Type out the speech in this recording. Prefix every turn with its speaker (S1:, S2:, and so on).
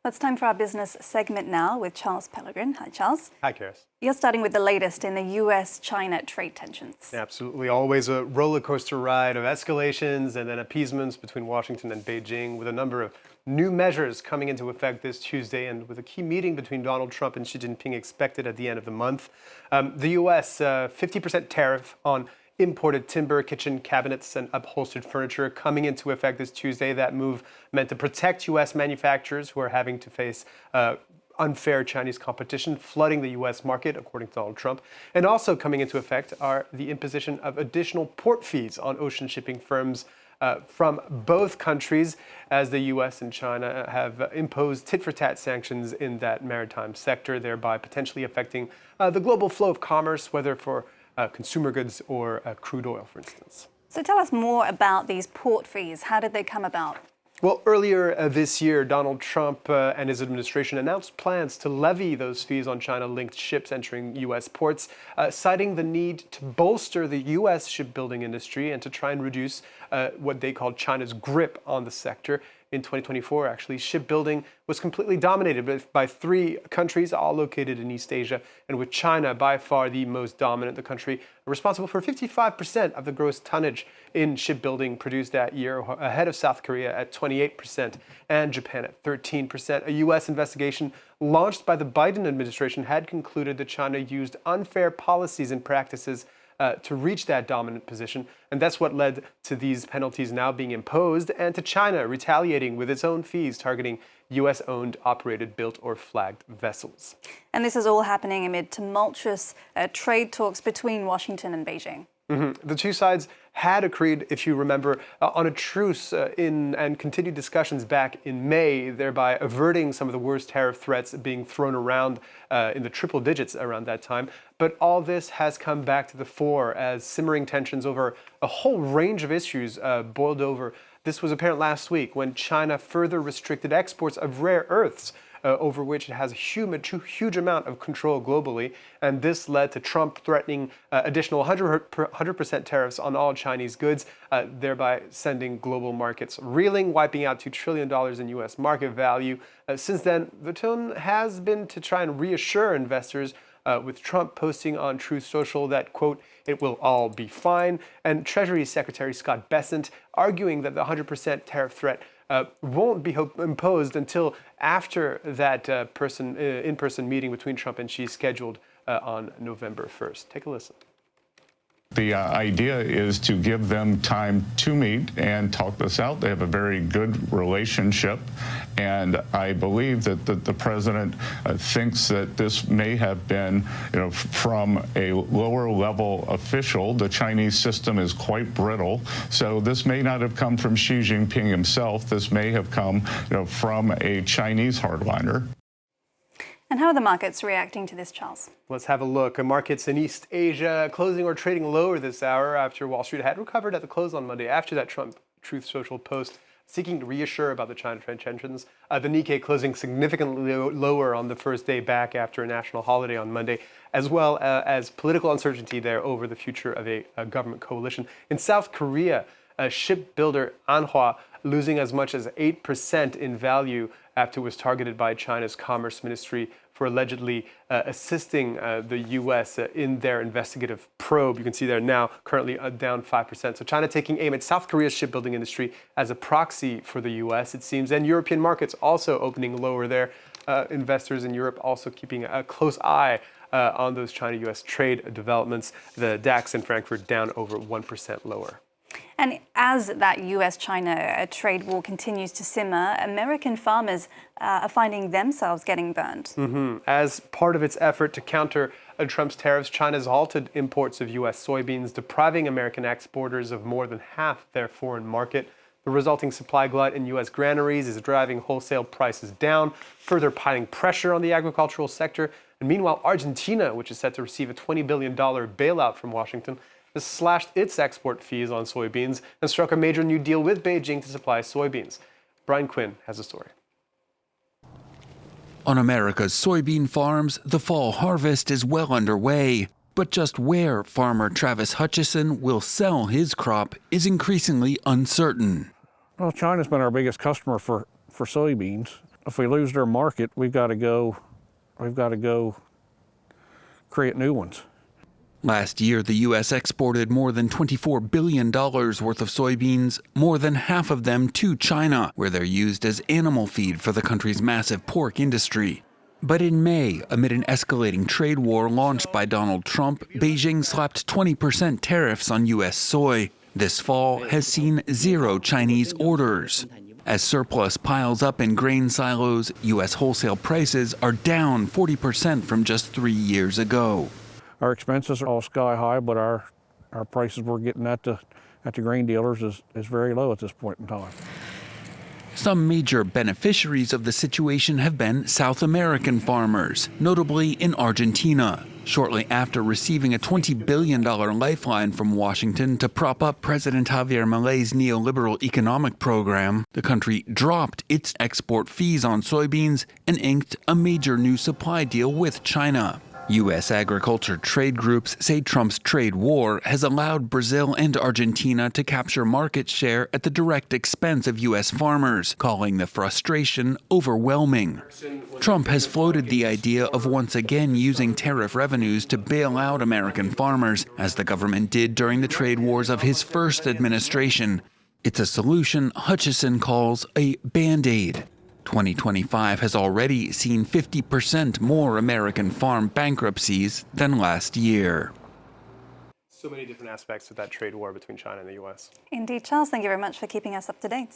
S1: It's time for our business segment now with Charles Pellegrin. Hi, Charles.
S2: Hi, Karis.
S1: You're starting with the latest in the US-China trade tensions.
S2: Absolutely. Always a roller coaster ride of escalations and then appeasements between Washington and Beijing, with a number of new measures coming into effect this Tuesday, and with a key meeting between Donald Trump and Xi Jinping expected at the end of the month. The U.S. 50% tariff on imported timber, kitchen cabinets, and upholstered furniture coming into effect this Tuesday. That move meant to protect U.S. manufacturers who are having to face unfair Chinese competition flooding the U.S. market, according to Donald Trump. And also coming into effect are the imposition of additional port fees on ocean shipping firms from both countries, as the U.S. and China have imposed tit-for-tat sanctions in that maritime sector, thereby potentially affecting the global flow of commerce, whether for consumer goods or crude oil, for instance.
S1: So tell us more about these port fees. How did they come about?
S2: Well, earlier this year, Donald Trump and his administration announced plans to levy those fees on China-linked ships entering U.S. ports, citing the need to bolster the U.S. shipbuilding industry and to try and reduce what they called China's grip on the sector. In 2024, actually, shipbuilding was completely dominated by three countries, all located in East Asia, and with China by far the most dominant, the country responsible for 55% of the gross tonnage in shipbuilding produced that year, ahead of South Korea at 28% and Japan at 13%. A U.S. investigation launched by the Biden administration had concluded that China used unfair policies and practices to reach that dominant position. And that's what led to these penalties now being imposed, and to China retaliating with its own fees targeting U.S.-owned, operated, built, or flagged vessels.
S1: And this is all happening amid tumultuous trade talks between Washington and Beijing.
S2: Mm-hmm. The two sides had agreed, if you remember, on a truce and continued discussions back in May, thereby averting some of the worst tariff threats being thrown around in the triple digits around that time. But all this has come back to the fore as simmering tensions over a whole range of issues boiled over. This was apparent last week when China further restricted exports of rare earths, over which it has a huge amount of control globally. And this led to Trump threatening additional 100% tariffs on all Chinese goods, thereby sending global markets reeling, wiping out $2 trillion in U.S. market value. Since then, the tone has been to try and reassure investors, with Trump posting on Truth Social that, quote, "it will all be fine," and Treasury Secretary Scott Bessent arguing that the 100% tariff threat won't be imposed until after that in-person meeting between Trump and Xi scheduled on November 1st. Take a listen.
S3: The idea is to give them time to meet and talk this out. They have a very good relationship, and I believe that the president thinks that this may have been, from a lower level official. The Chinese system is quite brittle, so this may not have come from Xi Jinping himself. This may have come, from a Chinese hardliner.
S1: And how are the markets reacting to this, Charles?
S2: Let's have a look. Markets in East Asia closing or trading lower this hour after Wall Street had recovered at the close on Monday after that Trump Truth Social post seeking to reassure about the China trade tensions. The Nikkei closing significantly lower on the first day back after a national holiday on Monday, as well as political uncertainty there over the future of a government coalition. In South Korea, shipbuilder Anhua losing as much as 8% in value after it was targeted by China's Commerce Ministry for allegedly assisting the U.S. In their investigative probe. You can see there now currently down 5%. So China taking aim at South Korea's shipbuilding industry as a proxy for the U.S., it seems. And European markets also opening lower there. Investors in Europe also keeping a close eye on those China-U.S. trade developments. The DAX in Frankfurt down over 1% lower.
S1: And as that US-China trade war continues to simmer, American farmers are finding themselves getting burned.
S2: Mm-hmm. As part of its effort to counter Trump's tariffs, China's halted imports of U.S. soybeans, depriving American exporters of more than half their foreign market. The resulting supply glut in U.S. granaries is driving wholesale prices down, further piling pressure on the agricultural sector. And meanwhile, Argentina, which is set to receive a $20 billion bailout from Washington, has slashed its export fees on soybeans and struck a major new deal with Beijing to supply soybeans. Brian Quinn has a story.
S4: On America's soybean farms, the fall harvest is well underway. But just where farmer Travis Hutchison will sell his crop is increasingly uncertain.
S5: Well, China's been our biggest customer for soybeans. If we lose their market, we've got to go create new ones.
S4: Last year, the U.S. exported more than $24 billion worth of soybeans, more than half of them to China, where they're used as animal feed for the country's massive pork industry. But in May, amid an escalating trade war launched by Donald Trump, Beijing slapped 20% tariffs on U.S. soy. This fall has seen zero Chinese orders. As surplus piles up in grain silos, U.S. wholesale prices are down 40% from just 3 years ago.
S5: Our expenses are all sky high, but our prices we're getting at the grain dealers is very low at this point in time.
S4: Some major beneficiaries of the situation have been South American farmers, notably in Argentina. Shortly after receiving a $20 billion lifeline from Washington to prop up President Javier Milei's neoliberal economic program, the country dropped its export fees on soybeans and inked a major new supply deal with China. U.S. agriculture trade groups say Trump's trade war has allowed Brazil and Argentina to capture market share at the direct expense of U.S. farmers, calling the frustration overwhelming. Trump has floated the idea of once again using tariff revenues to bail out American farmers, as the government did during the trade wars of his first administration. It's a solution Hutchison calls a Band-Aid. 2025 has already seen 50% more American farm bankruptcies than last year.
S2: So many different aspects of that trade war between China and the U.S.
S1: Indeed, Charles, thank you very much for keeping us up to date.